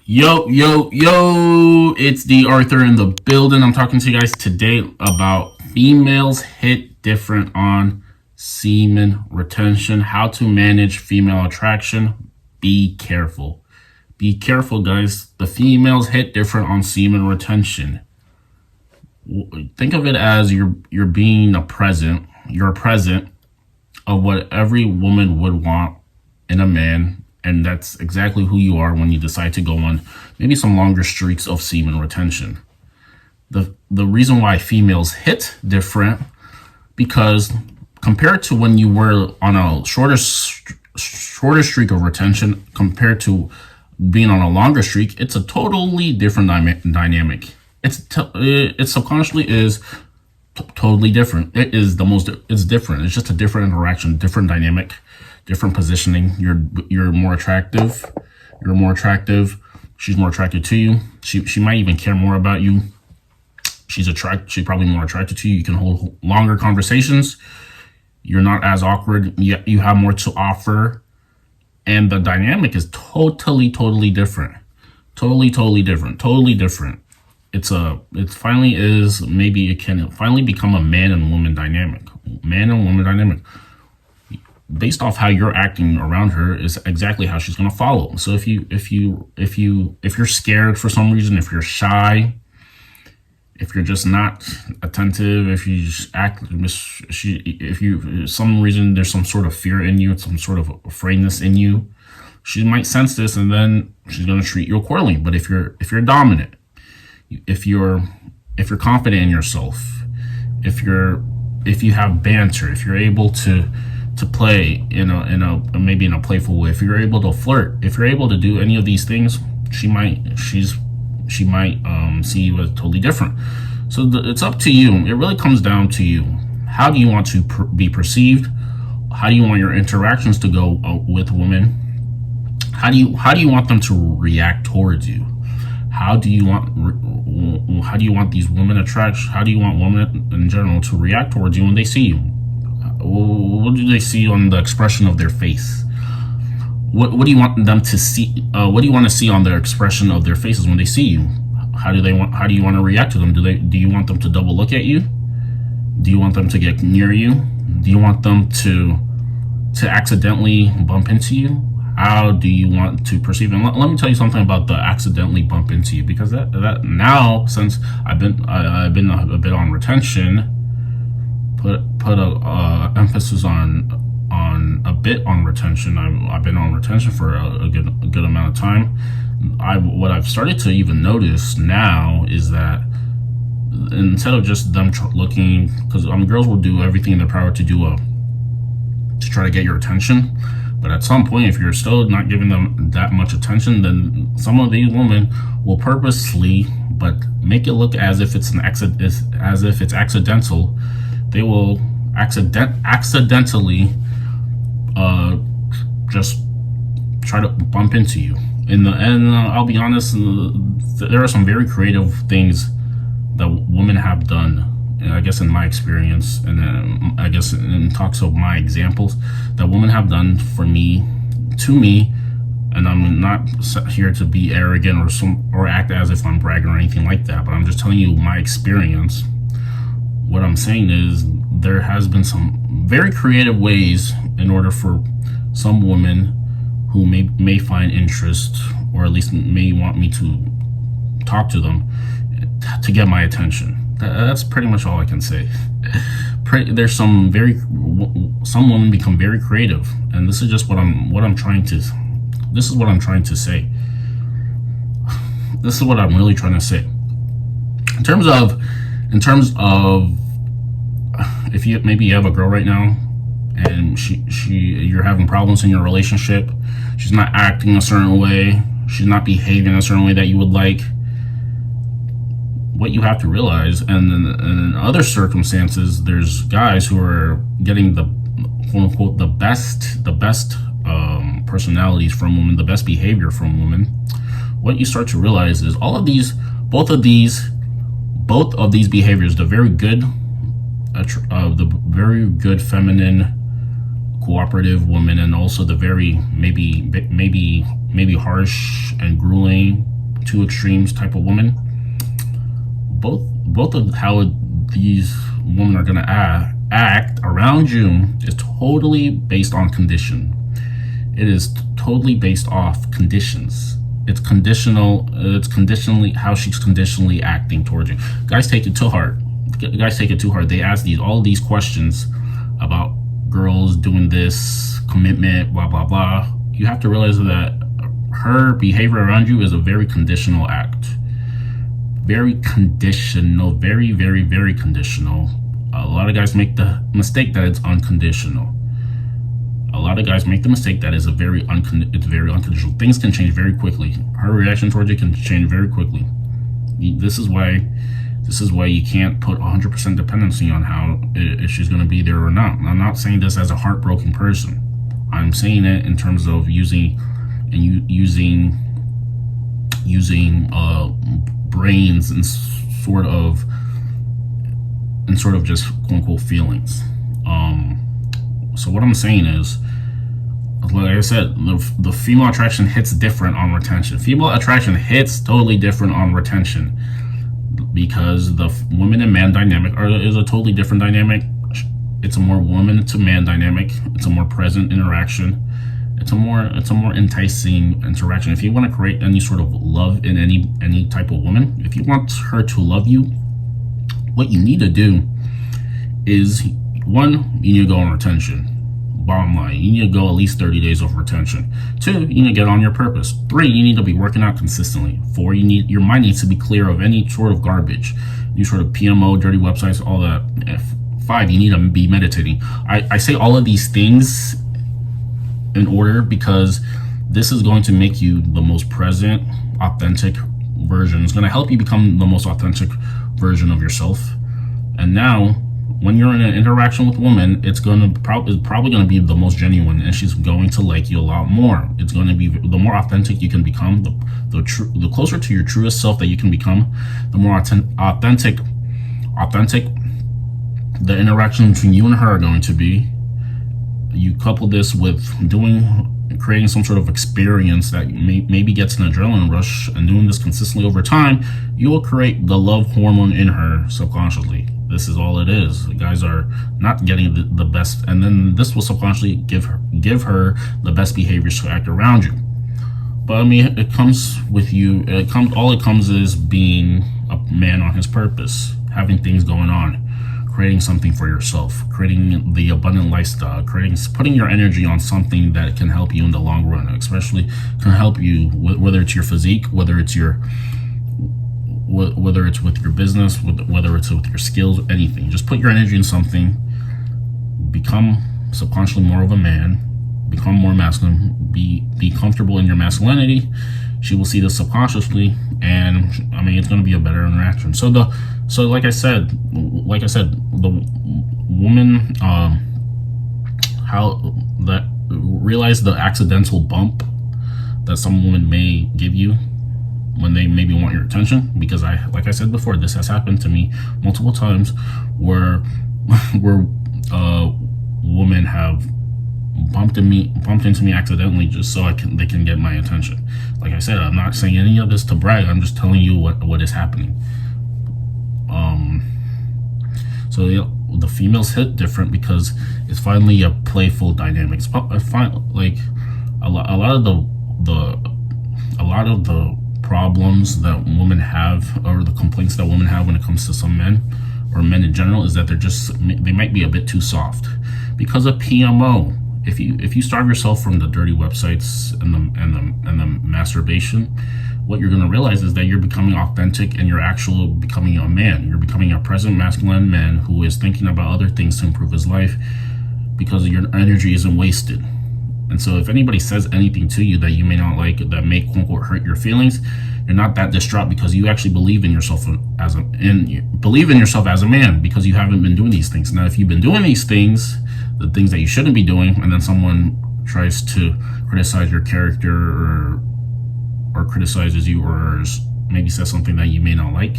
Yo, yo, yo, it's D.Arthur in the building. I'm talking to you guys today about females hit different on semen retention, how to manage female attraction. Be careful. Be careful, guys. The females hit different on semen retention. Think of it as you're being a present. You're a present of what every woman would want in a man, and that's exactly who you are when you decide to go on maybe some longer streaks of semen retention. The reason why females hit different, because compared to when you were on a shorter streak of retention compared to being on a longer streak, it's a totally different dynamic. It subconsciously is totally different. It's different. It's just a different interaction, different dynamic, different positioning. You're more attractive. You're more attractive. She's more attracted to you. She might even care more about you. She's probably more attracted to you. You can hold longer conversations. You're not as awkward. You have more to offer. And the dynamic is totally different. Totally different. Totally different. It can finally become a man and woman dynamic. Man and woman dynamic. Based off how you're acting around her is exactly how she's gonna follow. So if you're scared for some reason, if you're shy, if you're just not attentive, if you just act, some reason there's some sort of fear in you, some sort of afraidness in you, she might sense this and then she's gonna treat you accordingly. But if you're dominant, if you're confident in yourself, if you have banter, if you're able to play maybe in a playful way, if you're able to flirt, if you're able to do any of these things, she might see you as totally different. So it's up to you. It really comes down to you. How do you want to be perceived? How do you want your interactions to go with women? How do you want them to react towards you? How do you want these women attraction? How do you want women in general to react towards you when they see you? What do they see on the expression of their face? What do you want them to see? What do you want to see on their expression of their faces when they see you? How do you want to react to them? Do you want them to double look at you? Do you want them to get near you? Do you want them to accidentally bump into you? How do you want to perceive? And let me tell you something about the accidentally bump into you, because that now, since I've been a bit on retention, put a emphasis on a bit on retention. I've been on retention for a good amount of time. What I've started to even notice now is that instead of just them looking, because girls will do everything in their power to try to get your attention, but at some point, if you're still not giving them that much attention, then some of these women will purposely, but make it look as if it's accidental. They will accidentally just try to bump into you. And I'll be honest, there are some very creative things that women have done, I guess in my experience, and I guess in talks of my examples, that women have done to me, and I'm not here to be arrogant or act as if I'm bragging or anything like that, but I'm just telling you my experience. What I'm saying is there has been some very creative ways in order for some women who may find interest, or at least may want me to talk to them, to get my attention. That's pretty much all I can say. There's some women become very creative, and this is just what I'm trying to say. This is what I'm really trying to say. In terms of if you have a girl right now and you're having problems in your relationship, she's not acting a certain way, she's not behaving a certain way that you would like, what you have to realize, and in other circumstances, there's guys who are getting the quote unquote the best personalities from women, the best behavior from women. What you start to realize is both of these behaviors, the very good feminine cooperative woman, and also the very maybe harsh and grueling two extremes type of woman. Both of how these women are gonna act around you is totally based on condition. It is totally based off conditions. It's conditional. It's conditionally how she's conditionally acting towards you. Guys take it to heart. Guys take it too hard. They ask all these questions about girls doing this, commitment, blah blah blah. You have to realize that her behavior around you is a very conditional act. Very conditional. Very, very, very conditional. A lot of guys make the mistake that it's unconditional. A lot of guys make the mistake that it's very unconditional. Things can change very quickly. Her reaction towards you can change very quickly. This is why you can't put 100% dependency on how if she's going to be there or not. I'm not saying this as a heartbroken person. I'm saying it in terms of using brains and sort of just quote unquote feelings. So what I'm saying is, like I said, the female attraction hits different on retention. Female attraction hits totally different on retention because the woman and man dynamic is a totally different dynamic. It's a more woman to man dynamic. It's a more present interaction. It's a more enticing interaction. If you want to create any sort of love in any type of woman, if you want her to love you, what you need to do is, one, you need to go on retention. Bottom line, you need to go at least 30 days of retention. 2, you need to get on your purpose. 3, you need to be working out consistently. 4, your mind needs to be clear of any sort of garbage, any sort of PMO, dirty websites, all that. 5, you need to be meditating. I say all of these things in order because this is going to make you the most present, authentic version. It's going to help you become the most authentic version of yourself. And now, when you're in an interaction with a woman, it's probably going to be the most genuine, and she's going to like you a lot more. It's going to be the more authentic you can become, the closer to your truest self that you can become, the more authentic the interaction between you and her are going to be. You couple this with creating some sort of experience that maybe gets an adrenaline rush, and doing this consistently over time, you will create the love hormone in her subconsciously. This is all it is. The guys are not getting the best, and then this will subconsciously give her the best behaviors to act around you. But I mean, it comes with you. All it comes is being a man on his purpose, having things going on, creating something for yourself, creating the abundant lifestyle, putting your energy on something that can help you in the long run, especially can help you whether it's your physique, whether it's with your business, whether it's with your skills, anything. Just put your energy in something, become subconsciously more of a man, become more masculine, be comfortable in your masculinity. She will see this subconsciously, and I mean, it's going to be a better interaction. So like I said, the woman, realize the accidental bump that some women may give you when they maybe want your attention, because like I said before, this has happened to me multiple times where women have bumped into me accidentally just so they can get my attention. Like I said, I'm not saying any of this to brag. I'm just telling you what is happening. So the females hit different because it's finally a playful dynamic. It's like a lot of the problems that women have, or the complaints that women have when it comes to some men or men in general, is that they might be a bit too soft because of PMO. If you starve yourself from the dirty websites and the masturbation, what you're going to realize is that you're becoming authentic, and you're actually becoming a man. You're becoming a present masculine man who is thinking about other things to improve his life, because your energy isn't wasted. And so if anybody says anything to you that you may not like, that may quote unquote hurt your feelings, you're not that distraught because you actually believe in yourself as a man, because you haven't been doing these things. Now, if you've been doing these things, the things that you shouldn't be doing, and then someone tries to criticize your character or criticizes you, or maybe says something that you may not like,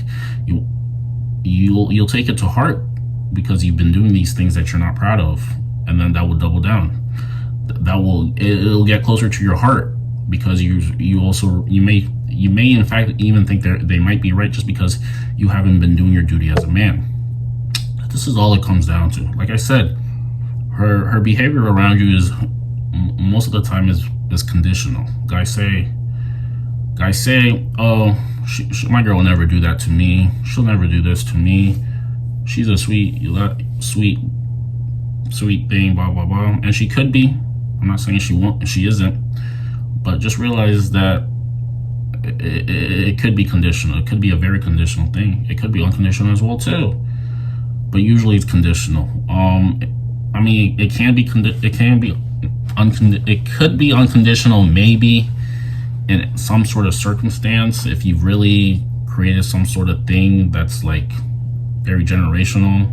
you'll take it to heart because you've been doing these things that you're not proud of, and then that will double down. It'll get closer to your heart because you may in fact even think they might be right just because you haven't been doing your duty as a man. This is all it comes down to. Like I said, her behavior around you is most of the time is conditional. Guys say, oh, my girl will never do that to me. She'll never do this to me. She's a sweet thing, blah blah blah. And she could be. I'm not saying she won't. She isn't. But just realize that it could be conditional. It could be a very conditional thing. It could be unconditional as well too. But usually it's conditional. I mean, it could be unconditional maybe in some sort of circumstance if you've really created some sort of thing that's like very generational.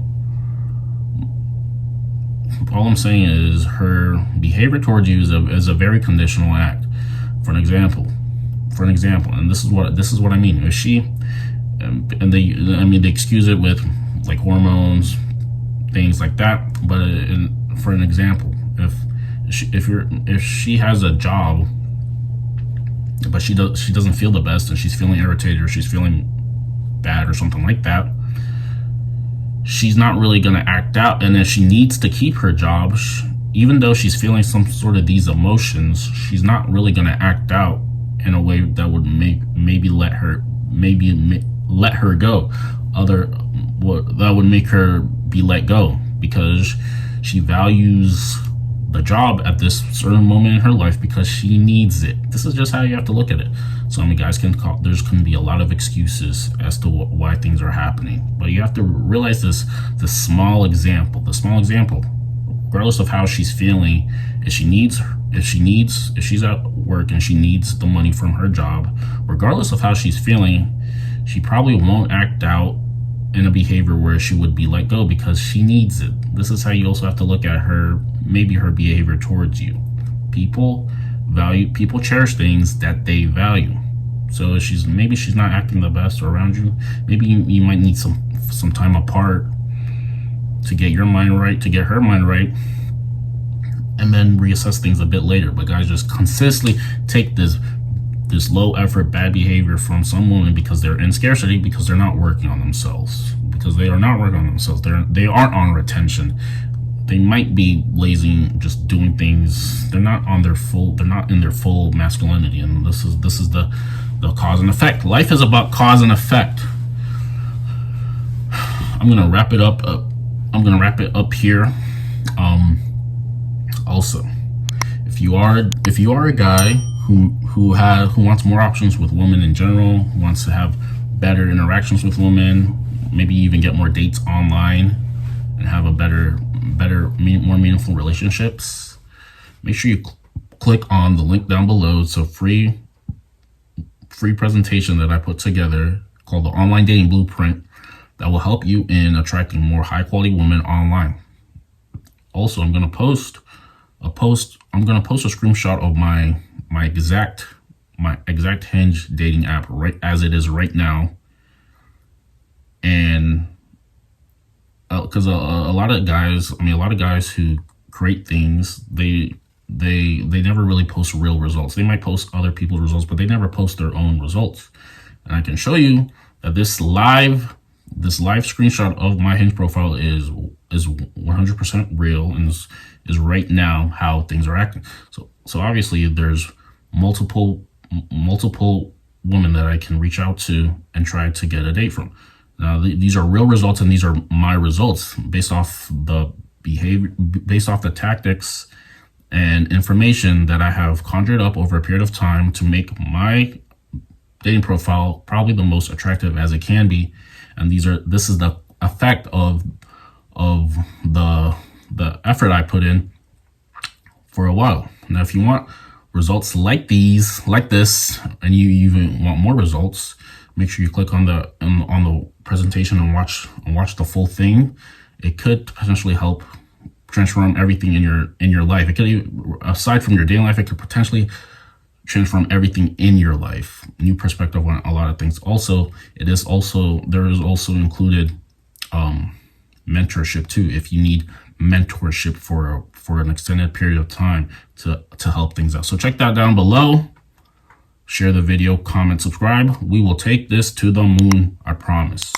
All I'm saying is her behavior towards you is a very conditional act. For an example, and this is what I mean. If she, and they excuse it with like hormones, things like that. But for an example, if she has a job, but she doesn't feel the best and she's feeling irritated or she's feeling bad or something like that, she's not really going to act out. And if she needs to keep her job, even though she's feeling some sort of these emotions, she's not really going to act out in a way that would maybe let her go. That would make her be let go because she values the job at this certain moment in her life because she needs it. This is just how you have to look at it. So guys there's can be a lot of excuses as to why things are happening, but you have to realize the small example, regardless of how she's feeling. If she's at work and she needs the money from her job, regardless of how she's feeling, she probably won't act out in a behavior where she would be let go because she needs it. This is how you also have to look at her behavior towards you. People cherish things that they value. So if she's not acting the best around you, maybe you might need some time apart to get your mind right, to get her mind right, and then reassess things a bit later. But guys just consistently take this low effort bad behavior from some women because they're in scarcity, because they're not working on themselves, they aren't on retention. They might be lazy, just doing things. They're not in their full masculinity, and this is the cause and effect. Life is about cause and effect. I'm gonna wrap it up here. Also, if you are a guy who wants more options with women in general, who wants to have better interactions with women, maybe even get more dates online and have a better, more meaningful relationships, make sure you click on the link down below. It's a free presentation that I put together called the Online Dating Blueprint that will help you in attracting more high quality women online. Also, I'm gonna post a screenshot of my exact Hinge dating app right as it is right now. And because a lot of guys who create things, they never really post real results. They might post other people's results, but they never post their own results. And I can show you that this live screenshot of my Hinge profile is 100% real and is right now how things are acting. So obviously there's multiple women that I can reach out to and try to get a date from. Now these are real results, and these are my results based off the behavior, based off the tactics and information that I have conjured up over a period of time to make my dating profile probably the most attractive as it can be. And this is the effect of the effort I put in for a while. Now, if you want results like this, and you even want more results, make sure you click on the presentation and watch the full thing. It could potentially help transform everything in your life. It could, aside from your dating life, it could potentially transform everything in your life. New perspective on a lot of things. Also, there is also included mentorship too, if you need mentorship for an extended period of time to help things out. So check that down below. share the video, comment, subscribe. We will take this to the moon, I promise.